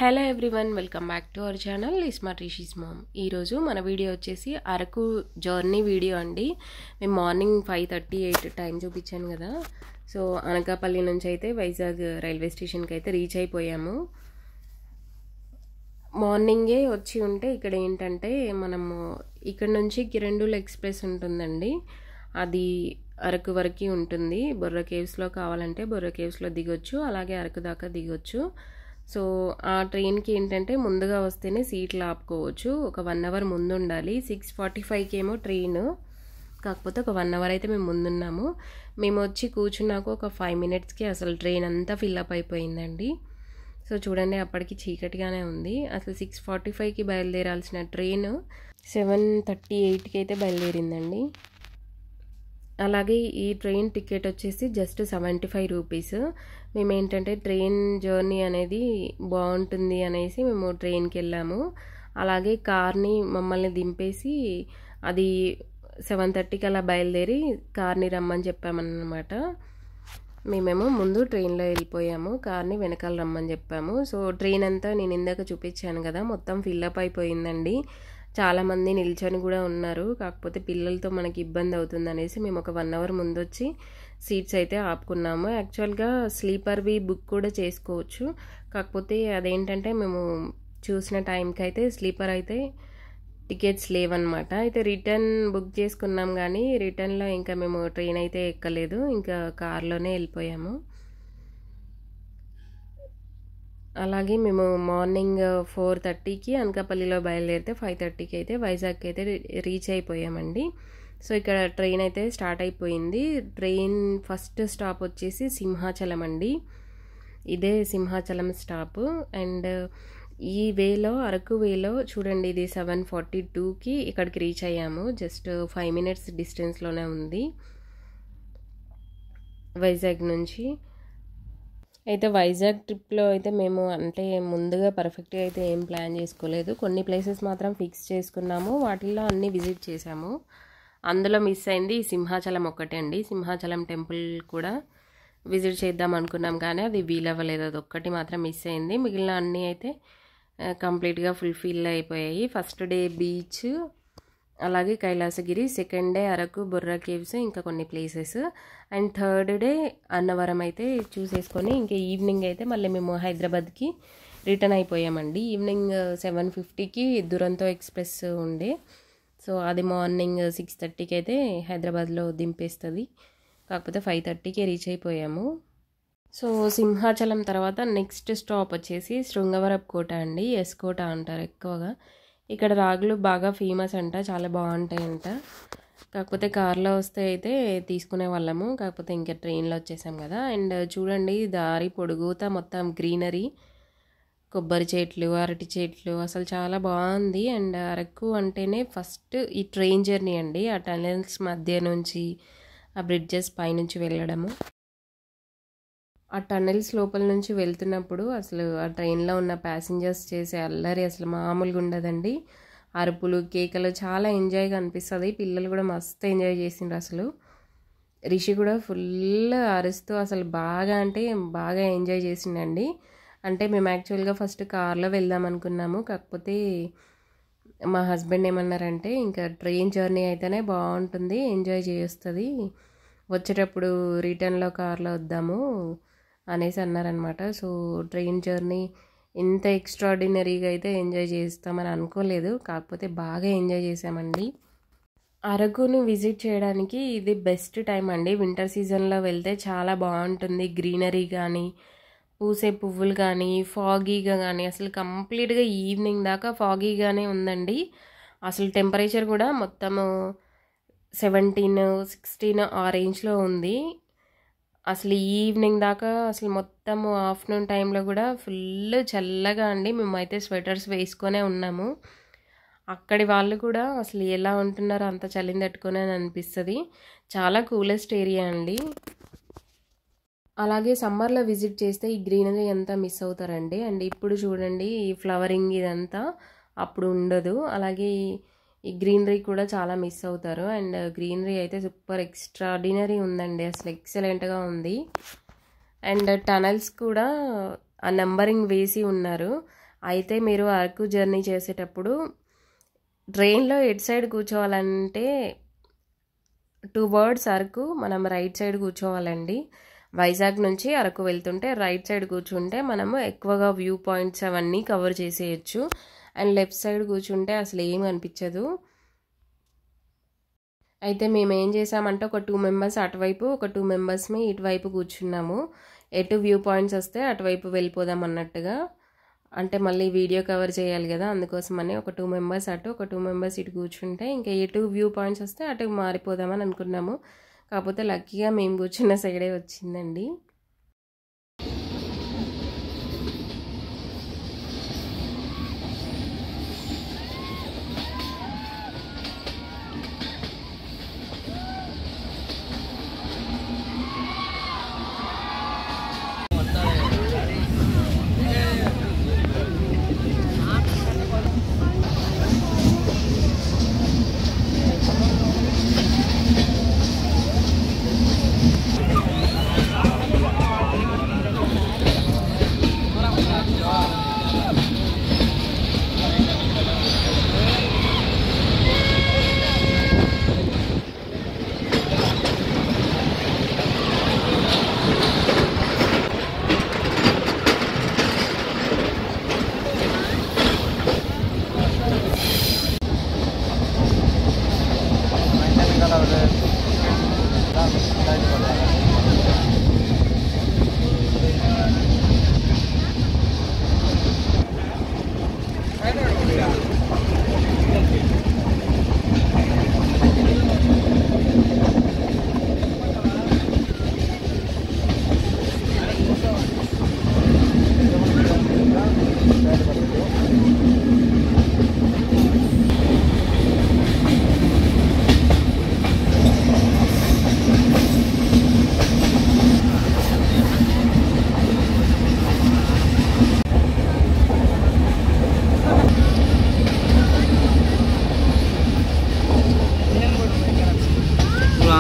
Hello everyone, welcome back to our channel smart Rishi's mom. ఈరోజు మన video వచ్చేసి Araku journey video అండి. మేము మార్నింగ్ 5:38 టైం చూపించాను కదా. సో అనకాపల్లి నుంచి అయితే వైజాగ్ రైల్వే స్టేషన్కి అయితే రీచ్ అయిపోయాము. మార్నింగే వచ్చి ఉంటే ఇక్కడ ఏంటంటే మనము ఇక్కడ నుంచి కిరండూల్ ఎక్స్ప్రెస్ ఉంటుందండి. అది అరకు వరకు ఉంటుంది. బొర్రా కేవ్స్లో కావాలంటే బొర్రా కేవ్స్లో దిగొచ్చు, అలాగే అరకు దాకా దిగొచ్చు. సో ఆ ట్రైన్కి ఏంటంటే ముందుగా వస్తేనే సీట్లు ఆపుకోవచ్చు. ఒక 1 అవర్ ముందు ఉండాలి. 6:45కి ఏమో ట్రైన్, కాకపోతే ఒక 1 అవర్ అయితే మేము ముందున్నాము. మేము వచ్చి కూర్చున్నాక ఒక 5 మినిట్స్కి అసలు ట్రైన్ అంతా ఫిల్అప్ అయిపోయిందండి. సో చూడండి, అప్పటికి చీకటిగానే ఉంది. అసలు 6:45కి బయలుదేరాల్సిన ట్రైన్ 7:38కి అయితే బయలుదేరిందండి. అలాగే ఈ ట్రైన్ టికెట్ వచ్చేసి జస్ట్ 75 రూపీస్. మేము ఏంటంటే ట్రైన్ జర్నీ అనేది బాగుంటుంది అనేసి మేము ట్రైన్కి వెళ్ళాము. అలాగే కార్ని మమ్మల్ని దింపేసి అది 7:30కి అలా బయలుదేరి కార్ని రమ్మని చెప్పామన్నమాట. మేమేమో ముందు ట్రైన్లో వెళ్ళిపోయాము, కార్ని వెనకాల రమ్మని చెప్పాము. సో ట్రైన్ అంతా నేను ఇందాక చూపించాను కదా, మొత్తం ఫిల్అప్ అయిపోయిందండి. చాలామంది నిల్చొని కూడా ఉన్నారు. కాకపోతే పిల్లలతో మనకి ఇబ్బంది అవుతుంది అనేసి మేము ఒక 1 అవర్ ముందు వచ్చి సీట్స్ అయితే ఆపుకున్నాము. యాక్చువల్గా స్లీపర్వి బుక్ కూడా చేసుకోవచ్చు, కాకపోతే అదేంటంటే మేము చూసిన టైంకి అయితే స్లీపర్ అయితే టికెట్స్ లేవన్నమాట. అయితే రిటర్న్ బుక్ చేసుకున్నాం, కానీ రిటర్న్లో ఇంకా మేము ట్రైన్ అయితే ఎక్కలేదు, ఇంకా కార్లోనే వెళ్ళిపోయాము. అలాగే మేము మార్నింగ్ 4:30కి అనకాపల్లిలో బయలుదేరితే 5:30కి అయితే వైజాగ్కి అయితే రీచ్ అయిపోయామండి. సో ఇక్కడ ట్రైన్ అయితే స్టార్ట్ అయిపోయింది. ట్రైన్ ఫస్ట్ స్టాప్ వచ్చేసి సింహాచలం అండి. ఇదే సింహాచలం స్టాప్. అండ్ ఈ వేలో అరకు వేలో చూడండి, ఇది 7:42కి ఇక్కడికి రీచ్ అయ్యాము. జస్ట్ 5 మినిట్స్ డిస్టెన్స్లోనే ఉంది వైజాగ్ నుంచి. అయితే వైజాగ్ ట్రిప్లో అయితే మేము అంటే ముందుగా పర్ఫెక్ట్గా అయితే ఏం ప్లాన్ చేసుకోలేదు. కొన్ని ప్లేసెస్ మాత్రం ఫిక్స్ చేసుకున్నాము, వాటిల్లో అన్నీ విజిట్ చేసాము. అందులో మిస్ అయింది సింహాచలం ఒక్కటే అండి. సింహాచలం టెంపుల్ కూడా విజిట్ చేద్దాం అనుకున్నాం, కానీ అది వీలవ్వలేదు. అది ఒక్కటి మాత్రం మిస్ అయింది. మిగిలిన అన్నీ అయితే కంప్లీట్గా ఫుల్ఫిల్ అయిపోయాయి. ఫస్ట్ డే బీచ్, అలాగే Kailasagiri, second day Araku, Borra caves, ఇంకా కొన్ని places, and third day Annavaram అయితే చూసేసుకొని ఇంకా ఈవినింగ్ అయితే మళ్ళీ మేము హైదరాబాద్కి రిటర్న్ అయిపోయామండి. ఈవినింగ్ 7:50కి దురంతో ఎక్స్ప్రెస్ ఉండే. సో అది మార్నింగ్ 6:30కి అయితే హైదరాబాద్లో దింపేస్తుంది, కాకపోతే 5:30కి రీచ్ అయిపోయాము. సో సింహాచలం తర్వాత నెక్స్ట్ స్టాప్ వచ్చేసి శృంగవరపు కోట అండి. ఎస్కోట అంటారు ఎక్కువగా. ఇక్కడ రాగులు బాగా ఫేమస్ అంట, చాలా బాగుంటాయంట. కాకపోతే కార్లో వస్తే అయితే తీసుకునే వాళ్ళము, కాకపోతే ఇంకా ట్రైన్లో వచ్చేసాం కదా. అండ్ చూడండి, దారి పొడుగుతా మొత్తం గ్రీనరీ, కొబ్బరి చెట్లు, అరటి చెట్లు, అసలు చాలా బాగుంది. అండ్ అరకు అంటేనే ఫస్ట్ ఈ ట్రైన్ జర్నీ అండి. ఆ టనెల్స్ మధ్య నుంచి ఆ బ్రిడ్జెస్ పైనుంచి వెళ్ళడము, ఆ టన్నెల్స్ లోపల నుంచి వెళ్తున్నప్పుడు అసలు ఆ ట్రైన్లో ఉన్న ప్యాసింజర్స్ చేసే అల్లరి అసలు మామూలుగా ఉండదండి. అరుపులు, కేకలు చాలా ఎంజాయ్గా అనిపిస్తుంది. పిల్లలు కూడా మస్తు ఎంజాయ్ చేసిండ్రు. అసలు రిషి కూడా ఫుల్ అరుస్తూ అసలు బాగా అంటే బాగా ఎంజాయ్ చేసిండండి. అంటే మేము యాక్చువల్గా ఫస్ట్ కార్లో వెళ్దాం అనుకున్నాము, కాకపోతే మా హస్బెండ్ ఏమన్నారంటే ఇంకా ట్రైన్ జర్నీ అయితేనే బాగుంటుంది, ఎంజాయ్ చేస్తుంది, వచ్చేటప్పుడు రిటర్న్లో కార్లో వద్దాము అనేసి అన్నారనమాట. సో ట్రైన్ జర్నీ ఇంత ఎక్స్ట్రాడినరీగా అయితే ఎంజాయ్ చేస్తామని అనుకోలేదు, కాకపోతే బాగా ఎంజాయ్ చేసామండి. అరకును విజిట్ చేయడానికి ఇది బెస్ట్ టైం అండి. వింటర్ సీజన్లో వెళ్తే చాలా బాగుంటుంది. గ్రీనరీ కానీ, పూసే పువ్వులు కానీ, ఫాగీగా కానీ, అసలు కంప్లీట్గా ఈవినింగ్ దాకా ఫాగీగానే ఉందండి. అసలు టెంపరేచర్ కూడా మొత్తము 17, 16 ఆ రేంజ్లో ఉంది. అసలు ఈవినింగ్ దాకా అసలు మొత్తము ఆఫ్టర్నూన్ టైంలో కూడా ఫుల్ చల్లగా అండి. మేమైతే స్వెటర్స్ వేసుకొనే ఉన్నాము. అక్కడి వాళ్ళు కూడా అసలు ఎలా ఉంటున్నారో అంత చలిని తట్టుకొని అని అనిపిస్తుంది. చాలా కూలెస్ట్ ఏరియా అండి. అలాగే సమ్మర్లో విజిట్ చేస్తే ఈ గ్రీనరీ అంతా మిస్ అవుతారండి. అండ్ ఇప్పుడు చూడండి, ఈ ఫ్లవరింగ్ ఇదంతా అప్పుడు ఉండదు. అలాగే ఈ గ్రీనరీ కూడా చాలా మిస్ అవుతారు. అండ్ గ్రీనరీ అయితే సూపర్ ఎక్స్ట్రాడినరీ ఉందండి, అసలు ఎక్సలెంట్గా ఉంది. అండ్ టనల్స్ కూడా ఆ నెంబరింగ్ వేసి ఉన్నారు. అయితే మీరు అరకు జర్నీ చేసేటప్పుడు ట్రైన్లో ఎటు సైడ్ కూర్చోవాలంటే టువర్డ్స్ అరకు మనం రైట్ సైడ్ కూర్చోవాలండి. వైజాగ్ నుంచి అరకు వెళ్తుంటే రైట్ సైడ్ కూర్చుంటే మనము ఎక్కువగా వ్యూ పాయింట్స్ అవన్నీ కవర్ చేసేయచ్చు. అండ్ లెఫ్ట్ సైడ్ కూర్చుంటే అసలు ఏం అనిపించదు. అయితే మేము ఏం చేసామంటే ఒక 2 మెంబర్స్ అటువైపు, ఒక 2 మెంబర్స్ని ఇటువైపు కూర్చున్నాము. ఎటు వ్యూ పాయింట్స్ వస్తే అటువైపు వెళ్ళిపోదాం అన్నట్టుగా. అంటే మళ్ళీ వీడియో కవర్ చేయాలి కదా, అందుకోసమని ఒక 2 మెంబర్స్ అటు, ఒక 2 మెంబర్స్ ఇటు కూర్చుంటే ఇంకా ఎటు వ్యూ పాయింట్స్ వస్తే అటు మారిపోదామని అనుకున్నాము. కాకపోతే లక్కీగా మేము కూర్చున్న సైడే వచ్చిందండి.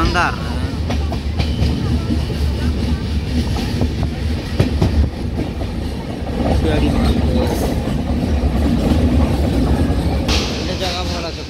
andar. जगह भला से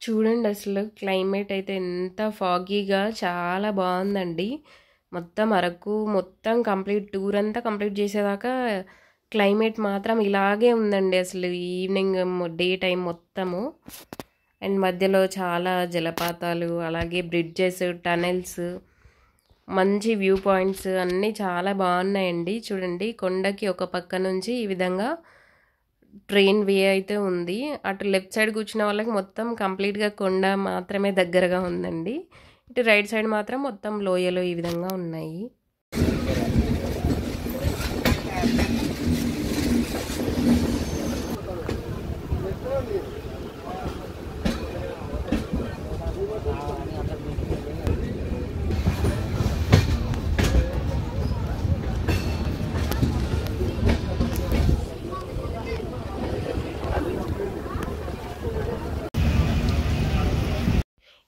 చూడండి అసలు క్లైమేట్ అయితే ఎంత ఫాగీగా చాలా బాగుందండి. మొత్తం అరకు మొత్తం కంప్లీట్ టూర్ అంతా కంప్లీట్ చేసేదాకా క్లైమేట్ మాత్రం ఇలాగే ఉందండి. అసలు ఈవినింగ్ డే టైం మొత్తము. అండ్ మధ్యలో చాలా జలపాతాలు, అలాగే బ్రిడ్జెస్, టనెల్స్, మంచి వ్యూ పాయింట్స్ అన్నీ చాలా బాగున్నాయండి. చూడండి కొండకి ఒక పక్క నుంచి ఈ విధంగా ట్రైన్ వే అయితే ఉంది. అటు లెఫ్ట్ సైడ్ కూర్చున్న వాళ్ళకి మొత్తం కంప్లీట్గా కొండ మాత్రమే దగ్గరగా ఉందండి. ఇటు రైట్ సైడ్ మాత్రం మొత్తం లోయలు ఈ విధంగా ఉన్నాయి.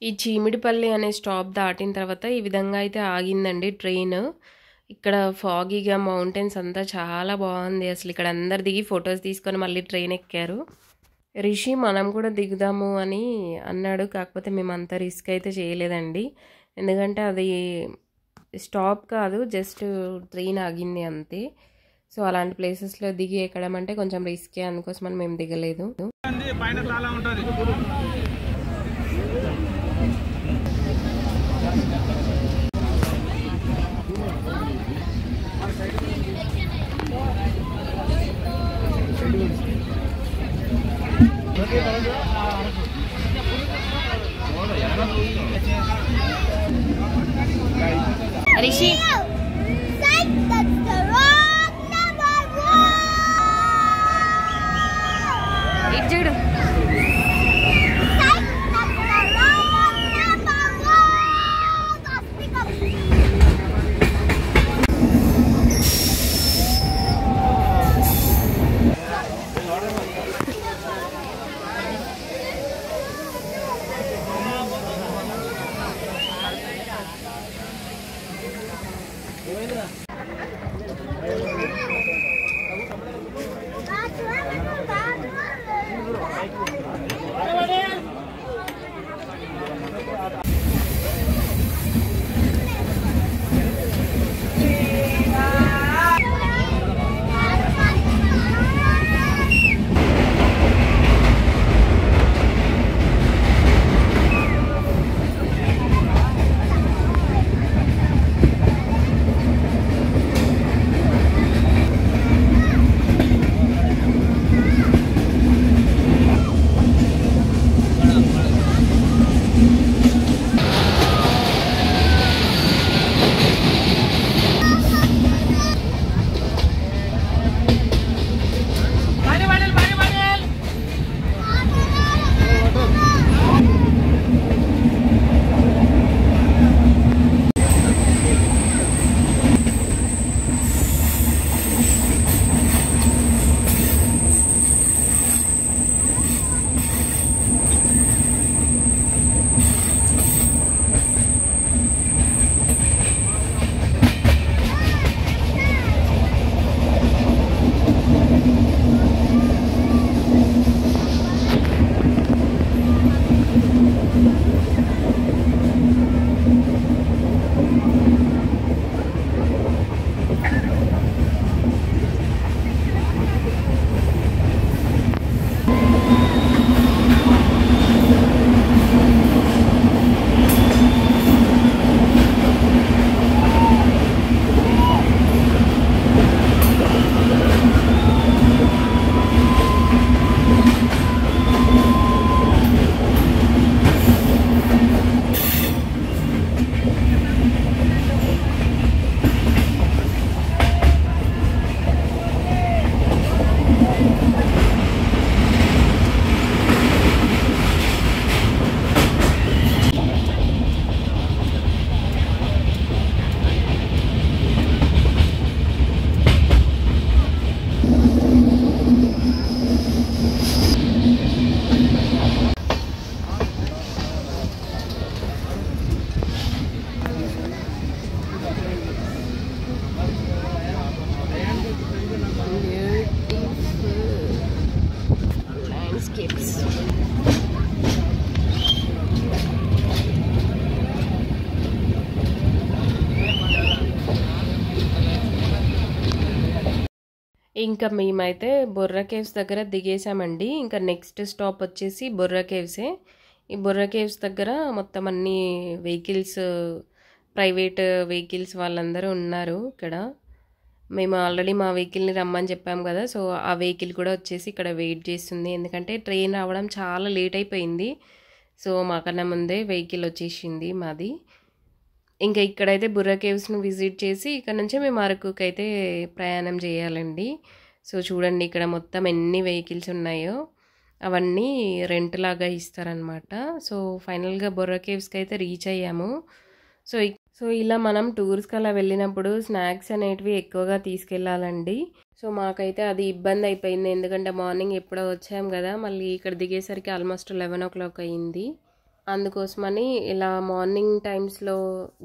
ఈ చీమిడిపల్లి అనే స్టాప్ దాటిన తర్వాత ఈ విధంగా అయితే ఆగిందండి ట్రైన్. ఇక్కడ ఫాగీగా మౌంటైన్స్ అంతా చాలా బాగుంది. అసలు ఇక్కడ అందరు దిగి ఫొటోస్ తీసుకొని మళ్ళీ ట్రైన్ ఎక్కారు. రిషి మనం కూడా దిగుదాము అని అన్నాడు. కాకపోతే మేము అంత రిస్క్ అయితే చేయలేదండి. ఎందుకంటే అది స్టాప్ కాదు, జస్ట్ ట్రైన్ ఆగింది అంతే. సో అలాంటి ప్లేసెస్లో దిగి ఎక్కడం అంటే కొంచెం రిస్కే, అందుకోసమని మేము దిగలేదు. రిషి ఇచ్చాడు. ఇంకా మేమైతే బొర్రా కేవ్స్ దగ్గర దిగేసామండి. ఇంకా నెక్స్ట్ స్టాప్ వచ్చేసి బొర్రా కేవ్సే. ఈ బొర్రా కేవ్స్ దగ్గర మొత్తం అన్ని వెహికల్స్, ప్రైవేట్ వెహికల్స్ వాళ్ళందరూ ఉన్నారు ఇక్కడ. మేము ఆల్రెడీ మా వెహికల్ని రమ్మని చెప్పాము కదా, సో ఆ వెహికల్ కూడా వచ్చేసి ఇక్కడ వెయిట్ చేస్తుంది. ఎందుకంటే ట్రైన్ రావడం చాలా లేట్ అయిపోయింది. సో మాకన్నా ముందే వెహికల్ వచ్చేసింది మాది. ఇంకా ఇక్కడైతే బుర్రా కేవ్స్ను విజిట్ చేసి ఇక్కడ నుంచి మేము అరకుకి అయితే ప్రయాణం చేయాలండి. సో చూడండి ఇక్కడ మొత్తం ఎన్ని వెహికల్స్ ఉన్నాయో అవన్నీ రెంట్ లాగా ఇస్తారనమాట. సో ఫైనల్గా బొర్రా కేవ్స్కి అయితే రీచ్ అయ్యాము. సో ఇలా మనం టూర్స్కి అలా వెళ్ళినప్పుడు స్నాక్స్ అనేటివి ఎక్కువగా తీసుకెళ్ళాలండి. సో మాకైతే అది ఇబ్బంది అయిపోయింది. ఎందుకంటే మార్నింగ్ ఎప్పుడో వచ్చాము కదా, మళ్ళీ ఇక్కడ దిగేసరికి ఆల్మోస్ట్ 11 o'clock అయ్యింది. అందుకోసమని ఇలా మార్నింగ్ టైమ్స్లో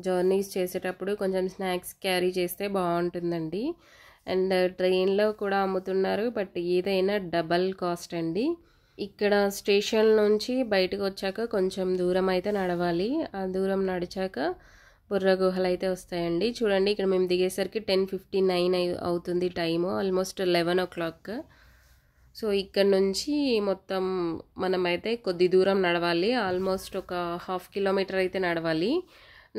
జర్నీస్ చేసేటప్పుడు కొంచెం స్నాక్స్ క్యారీ చేస్తే బాగుంటుందండి. అండ్ ట్రైన్లో కూడా అమ్ముతున్నారు, బట్ ఏదైనా డబల్ కాస్ట్ అండి. ఇక్కడ స్టేషన్ నుంచి బయటకు వచ్చాక కొంచెం దూరం అయితే నడవాలి. ఆ దూరం నడిచాక బుర్రా గుహలు అయితే వస్తాయండి. చూడండి ఇక్కడ మేము దిగేసరికి 10:59 అవుతుంది టైము, ఆల్మోస్ట్ 11 o'clock. సో ఇక్కడ నుంచి మొత్తం మనమైతే కొద్ది దూరం నడవాలి, ఆల్మోస్ట్ ఒక 1/2 kilometer అయితే నడవాలి.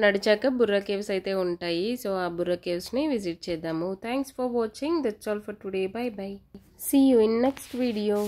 నడిచాక బుర్రా కేవ్స్ అయితే ఉంటాయి. సో ఆ బుర్రా కేవ్స్ని విజిట్ చేద్దాము. Thanks for watching. That's all for today. Bye bye. See you in next video.